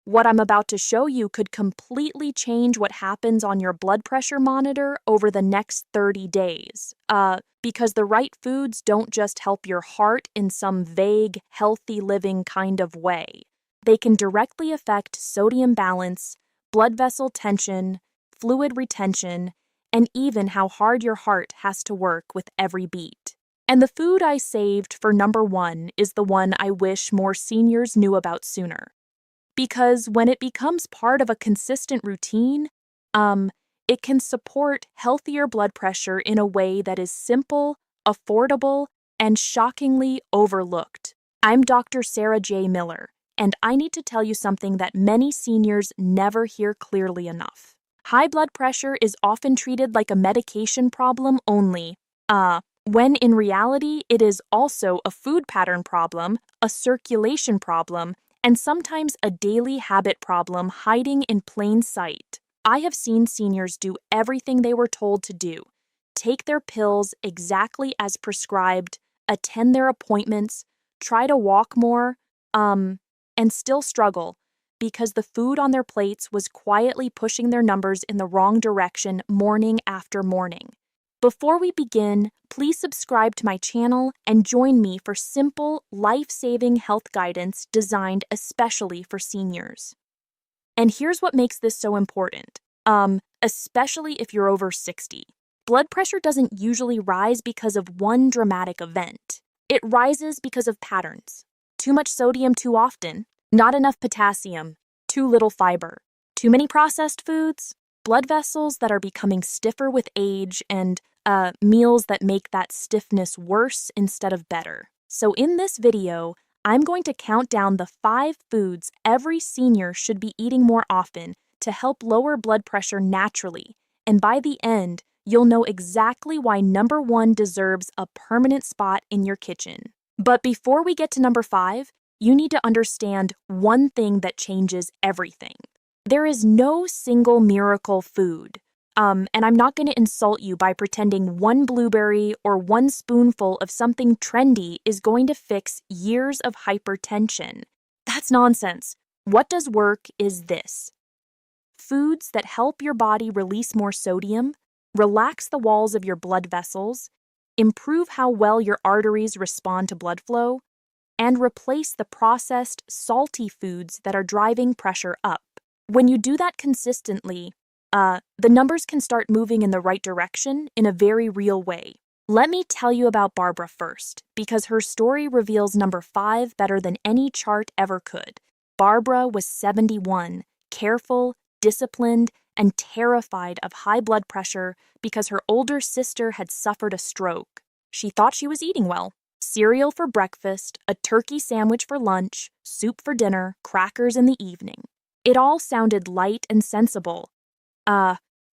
What I'm about to show you could completely change what happens on your blood pressure monitor over the next 30 days. Because the right foods don't just help your heart in some vague, healthy living kind of way. They can directly affect sodium balance, blood vessel tension, fluid retention, and even how hard your heart has to work with every beat. And the food I saved for number 1 is the one I wish more seniors knew about sooner. Because when it becomes part of a consistent routine, it can support healthier blood pressure in a way that is simple, affordable, and shockingly overlooked. I'm Dr. Sarah J. Miller, and I need to tell you something that many seniors never hear clearly enough. High blood pressure is often treated like a medication problem only, when in reality it is also a food pattern problem, a circulation problem, and sometimes a daily habit problem hiding in plain sight. I have seen seniors do everything they were told to do, take their pills exactly as prescribed, attend their appointments, try to walk more, and still struggle because the food on their plates was quietly pushing their numbers in the wrong direction morning after morning. Before we begin, please subscribe to my channel and join me for simple, life-saving health guidance designed especially for seniors. And here's what makes this so important, especially if you're over 60. Blood pressure doesn't usually rise because of one dramatic event. It rises because of patterns. Too much sodium too often, not enough potassium, too little fiber, too many processed foods, blood vessels that are becoming stiffer with age, and meals that make that stiffness worse instead of better. So in this video, I'm going to count down the 5 foods every senior should be eating more often to help lower blood pressure naturally. And by the end, you'll know exactly why number 1 deserves a permanent spot in your kitchen. But before we get to number 5, you need to understand one thing that changes everything. There is no single miracle food. And I'm not going to insult you by pretending one blueberry or one spoonful of something trendy is going to fix years of hypertension. That's nonsense. What does work is this: foods that help your body release more sodium, relax the walls of your blood vessels, improve how well your arteries respond to blood flow, and replace the processed, salty foods that are driving pressure up. When you do that consistently, the numbers can start moving in the right direction in a very real way. Let me tell you about Barbara first, because her story reveals number 5 better than any chart ever could. Barbara was 71, careful, disciplined, and terrified of high blood pressure because her older sister had suffered a stroke. She thought she was eating well. Cereal for breakfast, a turkey sandwich for lunch, soup for dinner, crackers in the evening. It all sounded light and sensible.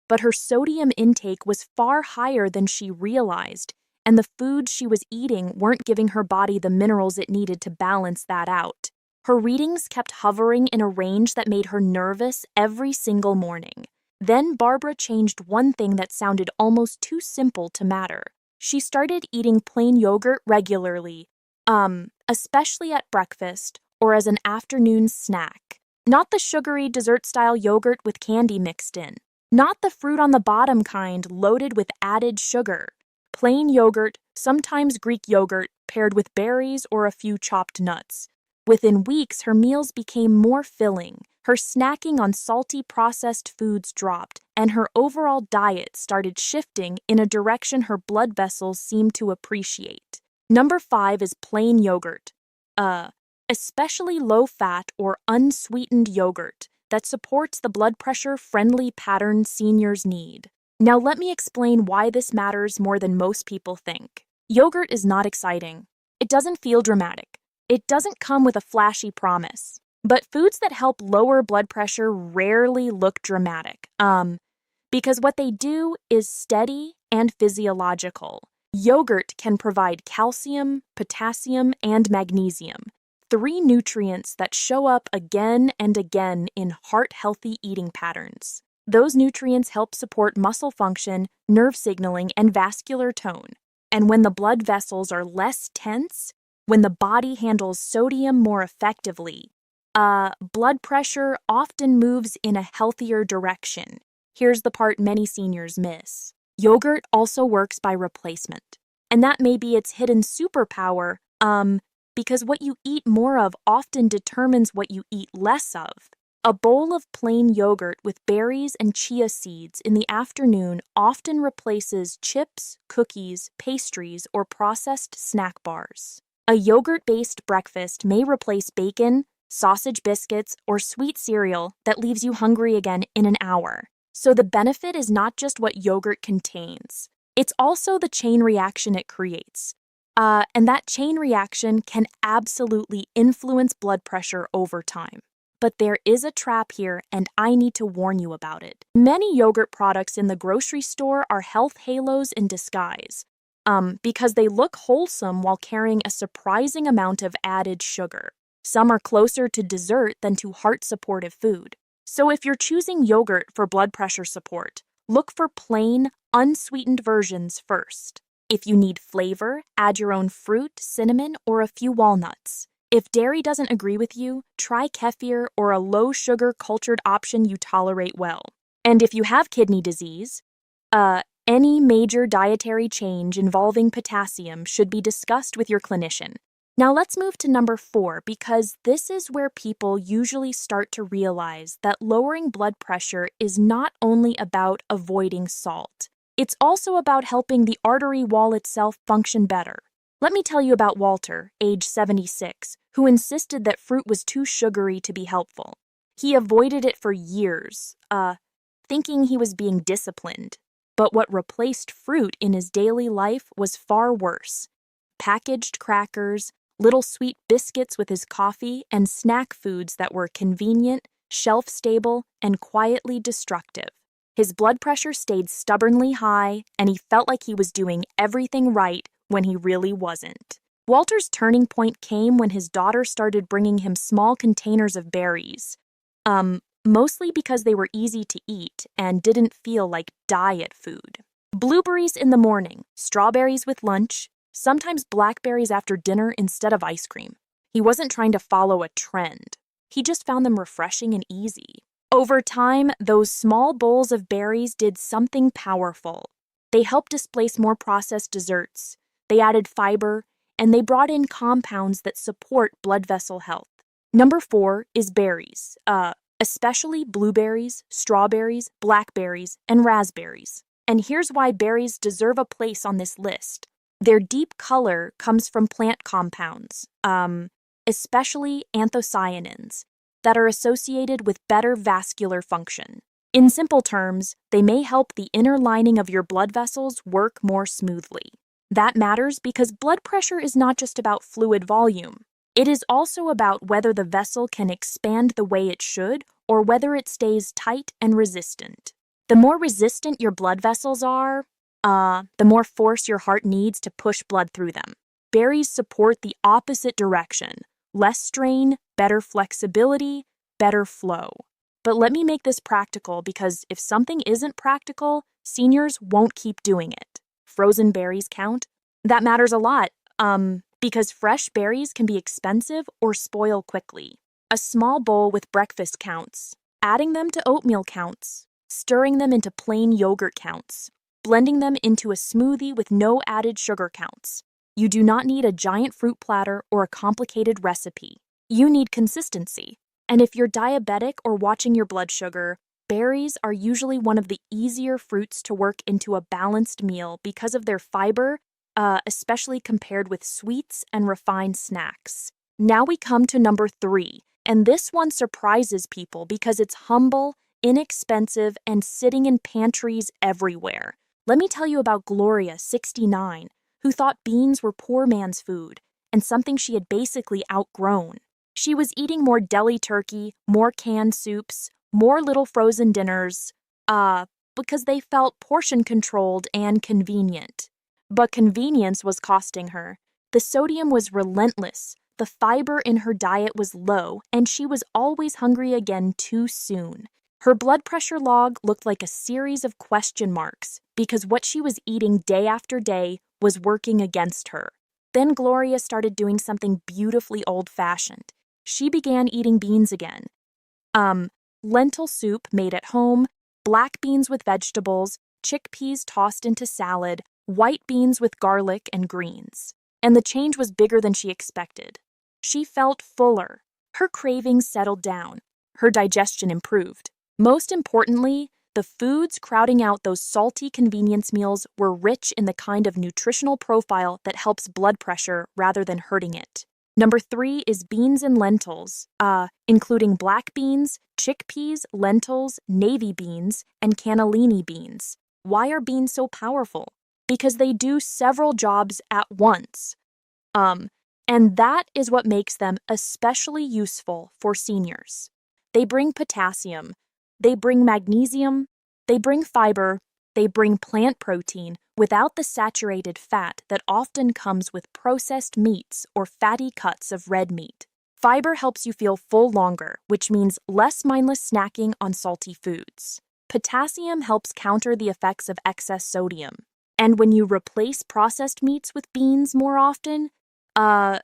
But her sodium intake was far higher than she realized, and the foods she was eating weren't giving her body the minerals it needed to balance that out. Her readings kept hovering in a range that made her nervous every single morning. Then Barbara changed one thing that sounded almost too simple to matter. She started eating plain yogurt regularly, especially at breakfast or as an afternoon snack. Not the sugary dessert-style yogurt with candy mixed in. Not the fruit on the bottom kind loaded with added sugar. Plain yogurt, sometimes Greek yogurt, paired with berries or a few chopped nuts. Within weeks, her meals became more filling. Her snacking on salty processed foods dropped, and her overall diet started shifting in a direction her blood vessels seemed to appreciate. Number 5 is plain yogurt. Especially low-fat or unsweetened yogurt that supports the blood pressure-friendly pattern seniors need. Now let me explain why this matters more than most people think. Yogurt is not exciting. It doesn't feel dramatic. It doesn't come with a flashy promise. But foods that help lower blood pressure rarely look dramatic, because what they do is steady and physiological. Yogurt can provide calcium, potassium, and magnesium, 3 nutrients that show up again and again in heart-healthy eating patterns. Those nutrients help support muscle function, nerve signaling, and vascular tone. And when the blood vessels are less tense, when the body handles sodium more effectively, Blood pressure often moves in a healthier direction. Here's the part many seniors miss. Yogurt also works by replacement. And that may be its hidden superpower, because what you eat more of often determines what you eat less of. A bowl of plain yogurt with berries and chia seeds in the afternoon often replaces chips, cookies, pastries, or processed snack bars. A yogurt-based breakfast may replace bacon, sausage biscuits, or sweet cereal that leaves you hungry again in an hour. So the benefit is not just what yogurt contains. It's also the chain reaction it creates. And that chain reaction can absolutely influence blood pressure over time. But there is a trap here, and I need to warn you about it. Many yogurt products in the grocery store are health halos in disguise, because they look wholesome while carrying a surprising amount of added sugar. Some are closer to dessert than to heart-supportive food. So if you're choosing yogurt for blood pressure support, look for plain, unsweetened versions first. If you need flavor, add your own fruit, cinnamon, or a few walnuts. If dairy doesn't agree with you, try kefir or a low-sugar cultured option you tolerate well. And if you have kidney disease, any major dietary change involving potassium should be discussed with your clinician. Now let's move to number 4, because this is where people usually start to realize that lowering blood pressure is not only about avoiding salt. It's also about helping the artery wall itself function better. Let me tell you about Walter, age 76, who insisted that fruit was too sugary to be helpful. He avoided it for years, thinking he was being disciplined. But what replaced fruit in his daily life was far worse. Packaged crackers, little sweet biscuits with his coffee, and snack foods that were convenient, shelf-stable, and quietly destructive. His blood pressure stayed stubbornly high, and he felt like he was doing everything right when he really wasn't. Walter's turning point came when his daughter started bringing him small containers of berries, mostly because they were easy to eat and didn't feel like diet food. Blueberries in the morning, strawberries with lunch, sometimes blackberries after dinner instead of ice cream. He wasn't trying to follow a trend. He just found them refreshing and easy. Over time, those small bowls of berries did something powerful. They helped displace more processed desserts. They added fiber, and they brought in compounds that support blood vessel health. Number 4 is berries, especially blueberries, strawberries, blackberries, and raspberries. And here's why berries deserve a place on this list. Their deep color comes from plant compounds, especially anthocyanins, that are associated with better vascular function. In simple terms, they may help the inner lining of your blood vessels work more smoothly. That matters because blood pressure is not just about fluid volume. It is also about whether the vessel can expand the way it should or whether it stays tight and resistant. The more resistant your blood vessels are, the more force your heart needs to push blood through them. Berries support the opposite direction. Less strain, better flexibility, better flow. But let me make this practical because if something isn't practical, seniors won't keep doing it. Frozen berries count? That matters a lot, because fresh berries can be expensive or spoil quickly. A small bowl with breakfast counts. Adding them to oatmeal counts. Stirring them into plain yogurt counts. Blending them into a smoothie with no added sugar counts. You do not need a giant fruit platter or a complicated recipe. You need consistency. And if you're diabetic or watching your blood sugar, berries are usually one of the easier fruits to work into a balanced meal because of their fiber, especially compared with sweets and refined snacks. Now we come to number 3, and this one surprises people because it's humble, inexpensive, and sitting in pantries everywhere. Let me tell you about Gloria, 69, who thought beans were poor man's food and something she had basically outgrown. She was eating more deli turkey, more canned soups, more little frozen dinners, because they felt portion-controlled and convenient. But convenience was costing her. The sodium was relentless, the fiber in her diet was low, and she was always hungry again too soon. Her blood pressure log looked like a series of question marks because what she was eating day after day was working against her. Then Gloria started doing something beautifully old-fashioned. she began eating beans again. Lentil soup made at home, black beans with vegetables, chickpeas tossed into salad, white beans with garlic and greens. And the change was bigger than she expected. She felt fuller. Her cravings settled down. Her digestion improved. Most importantly, the foods crowding out those salty convenience meals were rich in the kind of nutritional profile that helps blood pressure rather than hurting it. Number 3 is beans and lentils, including black beans, chickpeas, lentils, navy beans, and cannellini beans. Why are beans so powerful? Because they do several jobs at once. And that is what makes them especially useful for seniors. They bring potassium, they bring magnesium, they bring fiber, they bring plant protein without the saturated fat that often comes with processed meats or fatty cuts of red meat. Fiber helps you feel full longer, which means less mindless snacking on salty foods. Potassium helps counter the effects of excess sodium. And when you replace processed meats with beans more often,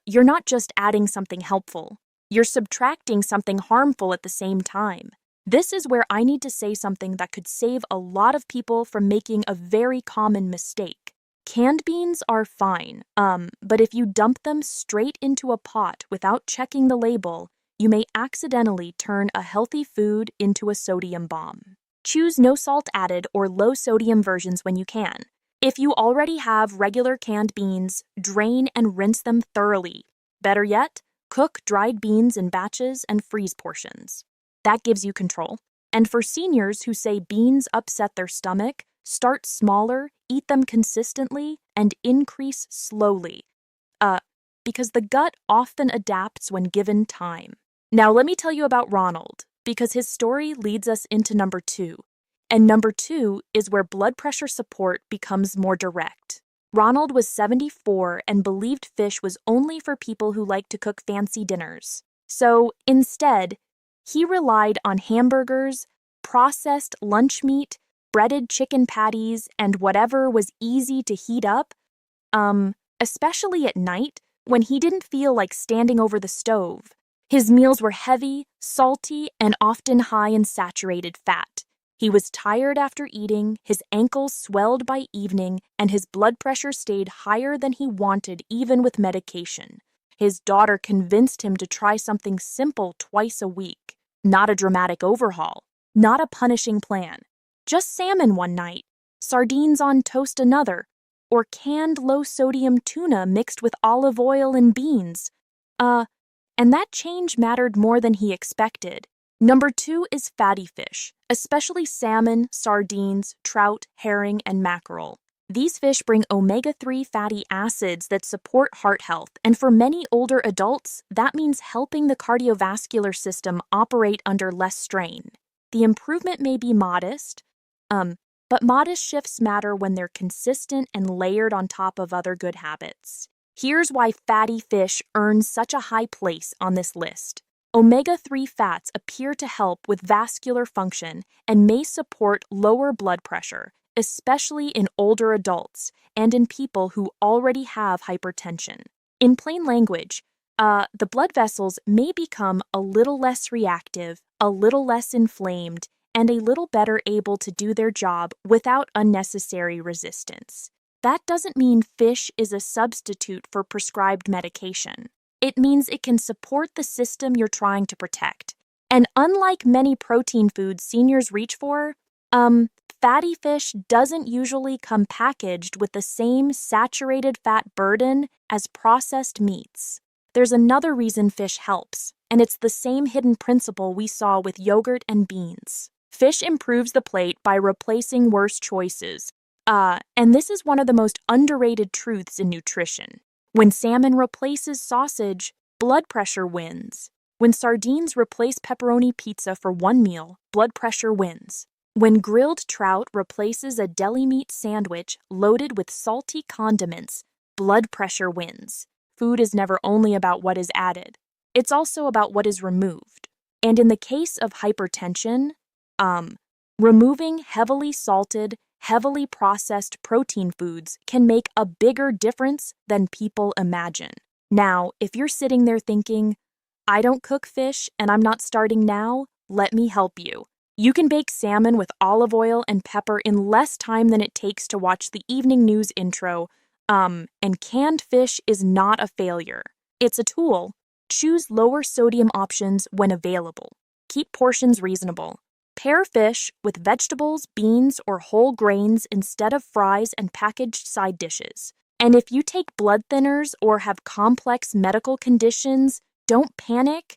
you're not just adding something helpful. You're subtracting something harmful at the same time. This is where I need to say something that could save a lot of people from making a very common mistake. Canned beans are fine, but if you dump them straight into a pot without checking the label, you may accidentally turn a healthy food into a sodium bomb. Choose no salt added or low sodium versions when you can. If you already have regular canned beans, drain and rinse them thoroughly. Better yet, cook dried beans in batches and freeze portions. That gives you control. And for seniors who say beans upset their stomach, start smaller, eat them consistently, and increase slowly. Because the gut often adapts when given time. Now let me tell you about Ronald, because his story leads us into number 2. And number 2 is where blood pressure support becomes more direct. Ronald was 74 and believed fish was only for people who like to cook fancy dinners. So instead, he relied on hamburgers, processed lunch meat, breaded chicken patties, and whatever was easy to heat up, especially at night when he didn't feel like standing over the stove. His meals were heavy, salty, and often high in saturated fat. He was tired after eating, his ankles swelled by evening, and his blood pressure stayed higher than he wanted even with medication. His daughter convinced him to try something simple twice a week. Not a dramatic overhaul, not a punishing plan. Just salmon one night, sardines on toast another, or canned low-sodium tuna mixed with olive oil and beans. And that change mattered more than he expected. Number 2 is fatty fish, especially salmon, sardines, trout, herring, and mackerel. These fish bring omega-3 fatty acids that support heart health, and for many older adults, that means helping the cardiovascular system operate under less strain. The improvement may be modest, but modest shifts matter when they're consistent and layered on top of other good habits. Here's why fatty fish earn such a high place on this list. Omega-3 fats appear to help with vascular function and may support lower blood pressure, especially in older adults and in people who already have hypertension. In plain language, the blood vessels may become a little less reactive, a little less inflamed, and a little better able to do their job without unnecessary resistance. That doesn't mean fish is a substitute for prescribed medication. It means it can support the system you're trying to protect. And unlike many protein foods seniors reach for, fatty fish doesn't usually come packaged with the same saturated fat burden as processed meats. There's another reason fish helps, and it's the same hidden principle we saw with yogurt and beans. Fish improves the plate by replacing worse choices. And this is one of the most underrated truths in nutrition. When salmon replaces sausage, blood pressure wins. When sardines replace pepperoni pizza for one meal, blood pressure wins. When grilled trout replaces a deli meat sandwich loaded with salty condiments, blood pressure wins. Food is never only about what is added. It's also about what is removed. And in the case of hypertension, removing heavily salted, heavily processed protein foods can make a bigger difference than people imagine. Now, if you're sitting there thinking, I don't cook fish and I'm not starting now. Let me help you. You can bake salmon with olive oil and pepper in less time than it takes to watch the evening news intro. And canned fish is not a failure. It's a tool. Choose lower sodium options when available. Keep portions reasonable. Pair fish with vegetables, beans, or whole grains instead of fries and packaged side dishes. And if you take blood thinners or have complex medical conditions, don't panic.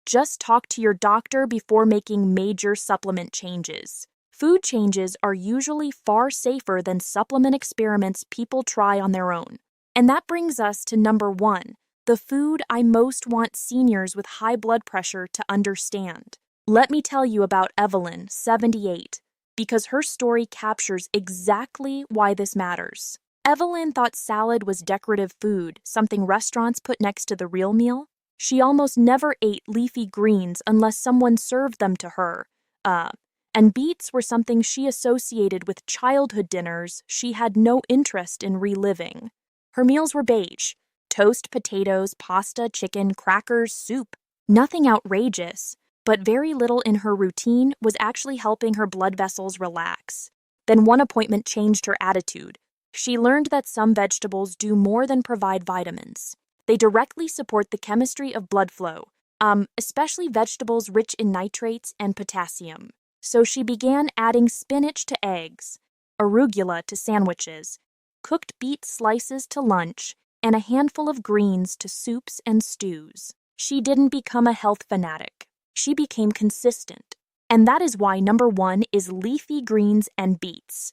Just talk to your doctor before making major supplement changes. Food changes are usually far safer than supplement experiments people try on their own. And that brings us to number 1, the food I most want seniors with high blood pressure to understand. Let me tell you about Evelyn, 78, because her story captures exactly why this matters. Evelyn thought salad was decorative food, something restaurants put next to the real meal. She almost never ate leafy greens unless someone served them to her. And beets were something she associated with childhood dinners she had no interest in reliving. Her meals were beige: toast, potatoes, pasta, chicken, crackers, soup. Nothing outrageous, but very little in her routine was actually helping her blood vessels relax. Then one appointment changed her attitude. She learned that some vegetables do more than provide vitamins. They directly support the chemistry of blood flow, especially vegetables rich in nitrates and potassium. So she began adding spinach to eggs, arugula to sandwiches, cooked beet slices to lunch, and a handful of greens to soups and stews. She didn't become a health fanatic. She became consistent. And that is why number 1 is leafy greens and beets.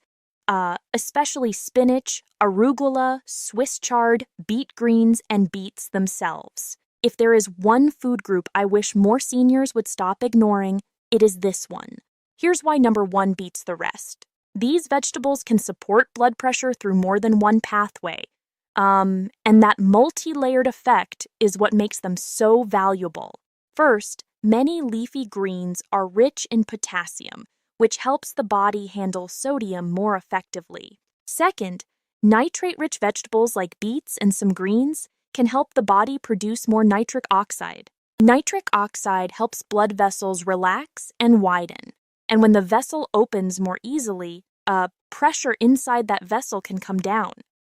Especially spinach, arugula, Swiss chard, beet greens, and beets themselves. If there is one food group I wish more seniors would stop ignoring, it is this one. Here's why number 1 beats the rest. These vegetables can support blood pressure through more than one pathway. And that multi-layered effect is what makes them so valuable. First, many leafy greens are rich in potassium, which helps the body handle sodium more effectively. Second, nitrate-rich vegetables like beets and some greens can help the body produce more nitric oxide. Nitric oxide helps blood vessels relax and widen. And when the vessel opens more easily, pressure inside that vessel can come down.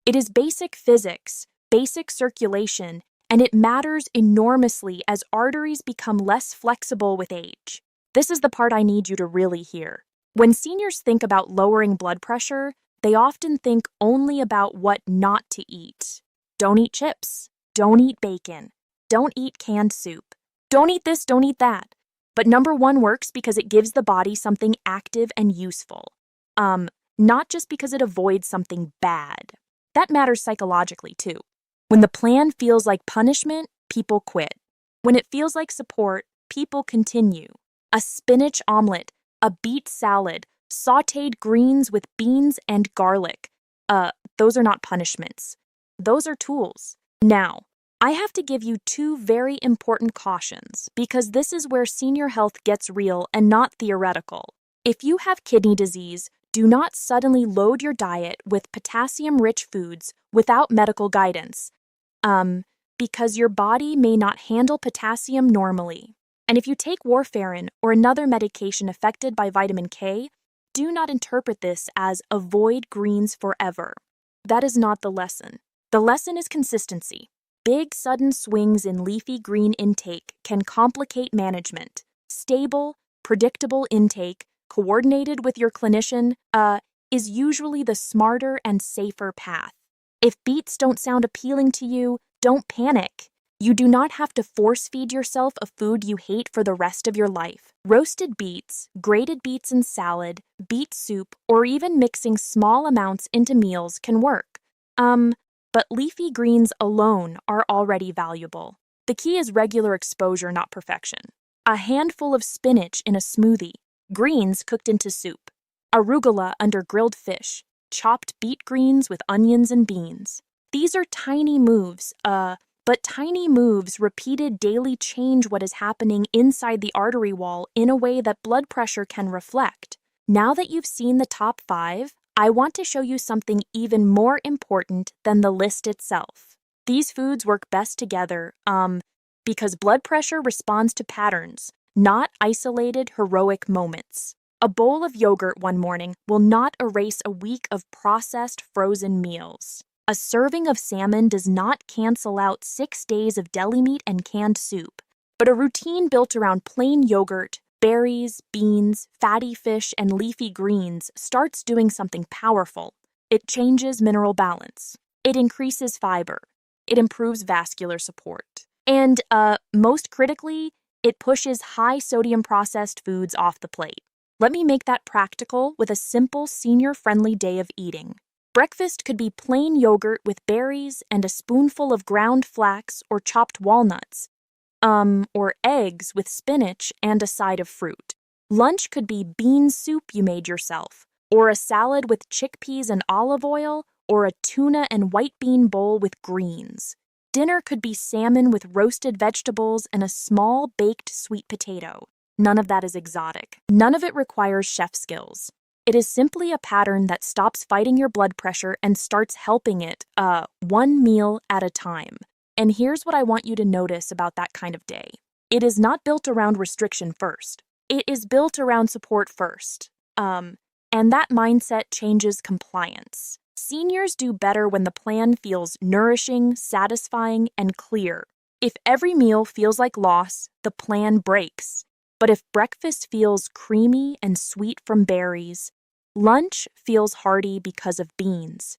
It is basic physics, basic circulation, and it matters enormously as arteries become less flexible with age. This is the part I need you to really hear. When seniors think about lowering blood pressure, they often think only about what not to eat. Don't eat chips. Don't eat bacon. Don't eat canned soup. Don't eat this, don't eat that. But number 1 works because it gives the body something active and useful. Not just because it avoids something bad. That matters psychologically too. When the plan feels like punishment, people quit. When it feels like support, people continue. A spinach omelet, a beet salad, sautéed greens with beans and garlic. Those are not punishments. Those are tools. Now, I have to give you 2 very important cautions because this is where senior health gets real and not theoretical. If you have kidney disease, do not suddenly load your diet with potassium-rich foods without medical guidance, because your body may not handle potassium normally. And if you take warfarin or another medication affected by vitamin K, do not interpret this as avoid greens forever. That is not the lesson. The lesson is consistency. Big sudden swings in leafy green intake can complicate management. Stable, predictable intake, coordinated with your clinician, is usually the smarter and safer path. If beets don't sound appealing to you, don't panic. You do not have to force-feed yourself a food you hate for the rest of your life. Roasted beets, grated beets in salad, beet soup, or even mixing small amounts into meals can work. But leafy greens alone are already valuable. The key is regular exposure, not perfection. A handful of spinach in a smoothie, greens cooked into soup, arugula under grilled fish, chopped beet greens with onions and beans. These are tiny moves, but tiny moves repeated daily change what is happening inside the artery wall in a way that blood pressure can reflect. Now that you've seen the top 5, I want to show you something even more important than the list itself. These foods work best together, because blood pressure responds to patterns, not isolated heroic moments. A bowl of yogurt one morning will not erase a week of processed frozen meals. A serving of salmon does not cancel out 6 days of deli meat and canned soup. But a routine built around plain yogurt, berries, beans, fatty fish, and leafy greens starts doing something powerful. It changes mineral balance. It increases fiber. It improves vascular support. And, most critically, it pushes high-sodium processed foods off the plate. Let me make that practical with a simple senior-friendly day of eating. Breakfast could be plain yogurt with berries and a spoonful of ground flax or chopped walnuts. Or eggs with spinach and a side of fruit. Lunch could be bean soup you made yourself, or a salad with chickpeas and olive oil, or a tuna and white bean bowl with greens. Dinner could be salmon with roasted vegetables and a small baked sweet potato. None of that is exotic. None of it requires chef skills. It is simply a pattern that stops fighting your blood pressure and starts helping it, one meal at a time. And here's what I want you to notice about that kind of day. It is not built around restriction first. It is built around support first. And that mindset changes compliance. Seniors do better when the plan feels nourishing, satisfying, and clear. If every meal feels like loss, the plan breaks. But if breakfast feels creamy and sweet from berries, lunch feels hearty because of beans,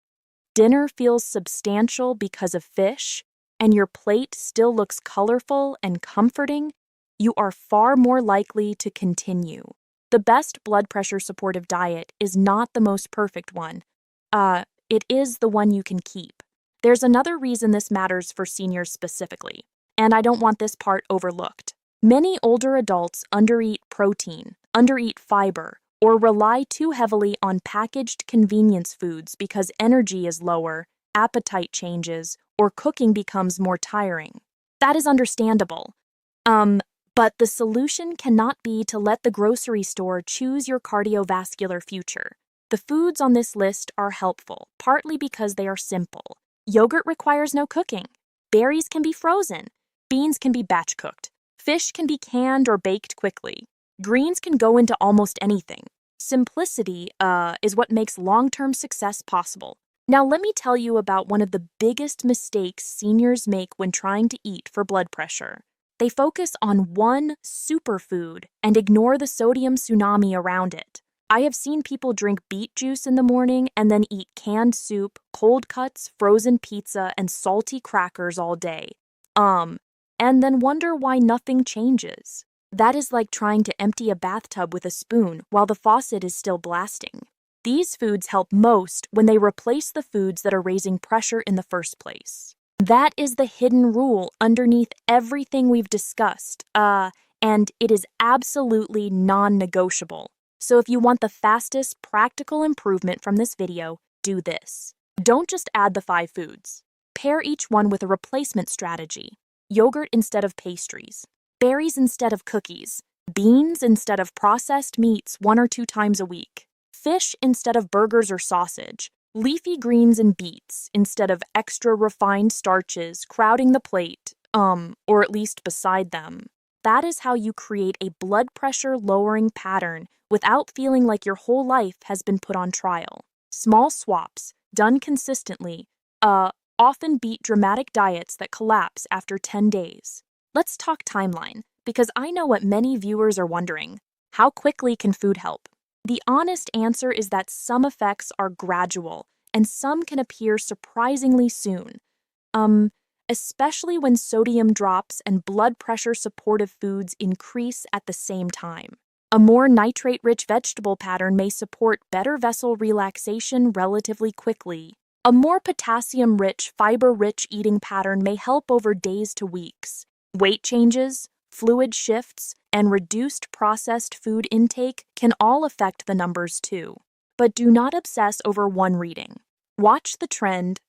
dinner feels substantial because of fish, and your plate still looks colorful and comforting, you are far more likely to continue. The best blood pressure supportive diet is not the most perfect one. It is the one you can keep. There's another reason this matters for seniors specifically, and I don't want this part overlooked. Many older adults undereat protein, undereat fiber, or rely too heavily on packaged convenience foods because energy is lower, appetite changes, or cooking becomes more tiring. That is understandable. But the solution cannot be to let the grocery store choose your cardiovascular future. The foods on this list are helpful, partly because they are simple. Yogurt requires no cooking. Berries can be frozen. Beans can be batch cooked. Fish can be canned or baked quickly. Greens can go into almost anything. Simplicity, is what makes long-term success possible. Now let me tell you about one of the biggest mistakes seniors make when trying to eat for blood pressure. They focus on one superfood and ignore the sodium tsunami around it. I have seen people drink beet juice in the morning and then eat canned soup, cold cuts, frozen pizza, and salty crackers all day. And then wonder why nothing changes. That is like trying to empty a bathtub with a spoon while the faucet is still blasting. These foods help most when they replace the foods that are raising pressure in the first place. That is the hidden rule underneath everything we've discussed, and it is absolutely non-negotiable. So if you want the fastest practical improvement from this video, do this. Don't just add the 5 foods. Pair each one with a replacement strategy. Yogurt instead of pastries. Berries instead of cookies. Beans instead of processed meats 1 or 2 times a week. Fish instead of burgers or sausage. Leafy greens and beets instead of extra refined starches crowding the plate, or at least beside them. That is how you create a blood pressure lowering pattern without feeling like your whole life has been put on trial. Small swaps, done consistently, often beat dramatic diets that collapse after 10 days. Let's talk timeline, because I know what many viewers are wondering. How quickly can food help? The honest answer is that some effects are gradual, and some can appear surprisingly soon. Especially when sodium drops and blood pressure supportive foods increase at the same time. A more nitrate-rich vegetable pattern may support better vessel relaxation relatively quickly. A more potassium-rich, fiber-rich eating pattern may help over days to weeks. Weight changes, fluid shifts, and reduced processed food intake can all affect the numbers too. But do not obsess over one reading. Watch the trend,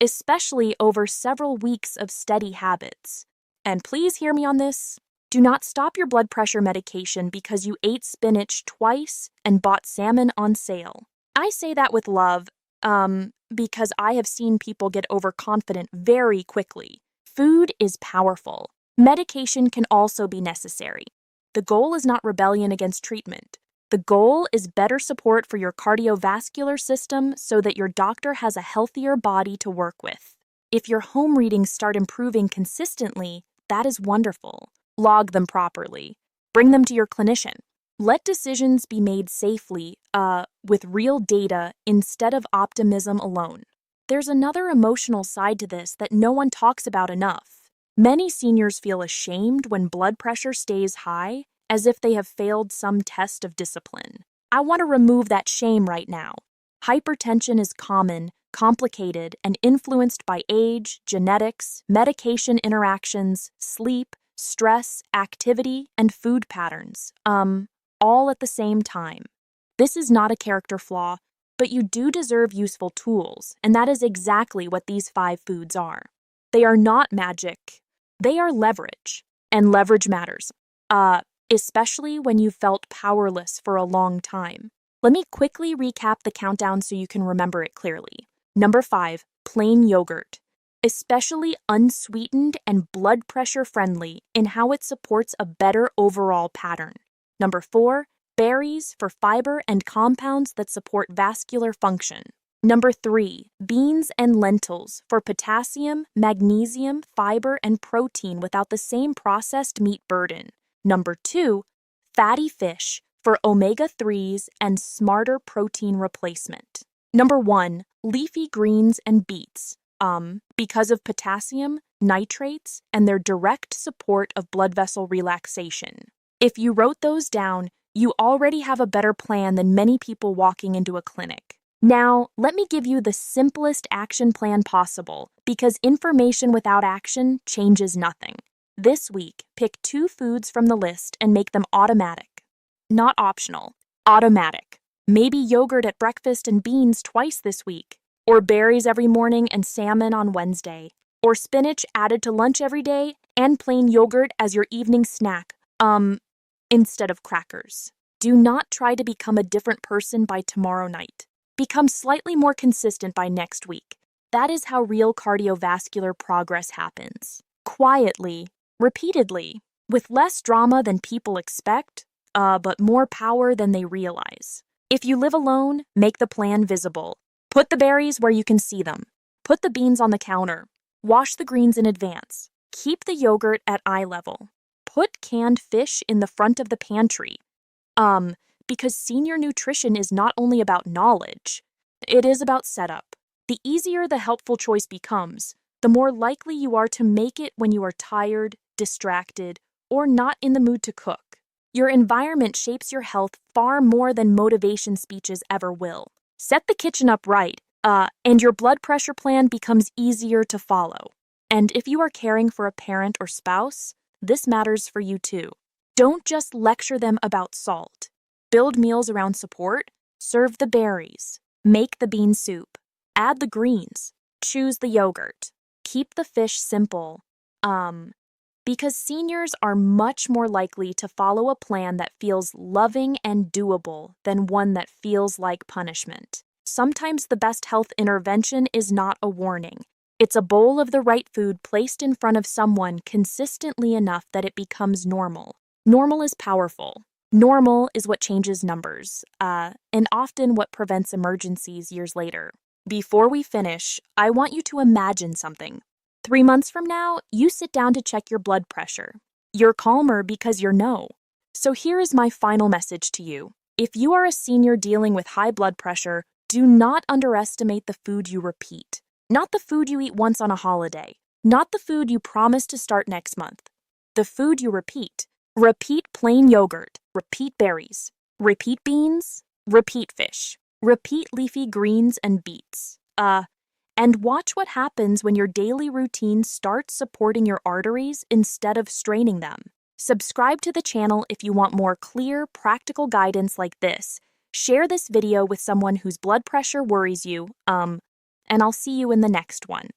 especially over several weeks of steady habits. And please hear me on this. Do not stop your blood pressure medication because you ate spinach twice and bought salmon on sale. I say that with love, because I have seen people get overconfident very quickly. Food is powerful. Medication can also be necessary. The goal is not rebellion against treatment. The goal is better support for your cardiovascular system so that your doctor has a healthier body to work with. If your home readings start improving consistently, that is wonderful. Log them properly. Bring them to your clinician. Let decisions be made safely, with real data instead of optimism alone. There's another emotional side to this that no one talks about enough. Many seniors feel ashamed when blood pressure stays high, as if they have failed some test of discipline. I want to remove that shame right now. Hypertension is common, complicated, and influenced by age, genetics, medication interactions, sleep, stress, activity, and food patterns, all at the same time. This is not a character flaw, but you do deserve useful tools, and that is exactly what these 5 foods are. They are not magic. They are leverage, and leverage matters, especially when you felt powerless for a long time. Let me quickly recap the countdown so you can remember it clearly. Number 5, plain yogurt. Especially unsweetened and blood pressure friendly in how it supports a better overall pattern. Number 4, berries for fiber and compounds that support vascular function. Number 3, beans and lentils for potassium, magnesium, fiber, and protein without the same processed meat burden. Number 2, fatty fish for omega-3s and smarter protein replacement. Number 1, leafy greens and beets, because of potassium, nitrates, and their direct support of blood vessel relaxation. If you wrote those down, you already have a better plan than many people walking into a clinic. Now, let me give you the simplest action plan possible, because information without action changes nothing. This week, pick 2 foods from the list and make them automatic. Not optional, automatic. Maybe yogurt at breakfast and beans twice this week, or berries every morning and salmon on Wednesday, or spinach added to lunch every day and plain yogurt as your evening snack, instead of crackers. Do not try to become a different person by tomorrow night. Become slightly more consistent by next week. That is how real cardiovascular progress happens. Quietly, repeatedly, with less drama than people expect, but more power than they realize. If you live alone, make the plan visible. Put the berries where you can see them. Put the beans on the counter. Wash the greens in advance. Keep the yogurt at eye level. Put canned fish in the front of the pantry. Because senior nutrition is not only about knowledge, it is about setup. The easier the helpful choice becomes, the more likely you are to make it when you are tired, distracted, or not in the mood to cook. Your environment shapes your health far more than motivation speeches ever will. Set the kitchen up right, and your blood pressure plan becomes easier to follow. And if you are caring for a parent or spouse, this matters for you too. Don't just lecture them about salt. Build meals around support, serve the berries, make the bean soup, add the greens, choose the yogurt, keep the fish simple, because seniors are much more likely to follow a plan that feels loving and doable than one that feels like punishment. Sometimes the best health intervention is not a warning. It's a bowl of the right food placed in front of someone consistently enough that it becomes normal. Normal is powerful. Normal is what changes numbers, and often what prevents emergencies years later. Before we finish, I want you to imagine something. 3 months from now, you sit down to check your blood pressure. You're calmer because you know. So here is my final message to you. If you are a senior dealing with high blood pressure, do not underestimate the food you repeat. Not the food you eat once on a holiday. Not the food you promise to start next month. The food you repeat. Repeat plain yogurt. Repeat berries. Repeat beans. Repeat fish. Repeat leafy greens and beets. And watch what happens when your daily routine starts supporting your arteries instead of straining them. Subscribe to the channel if you want more clear, practical guidance like this. Share this video with someone whose blood pressure worries you, and I'll see you in the next one.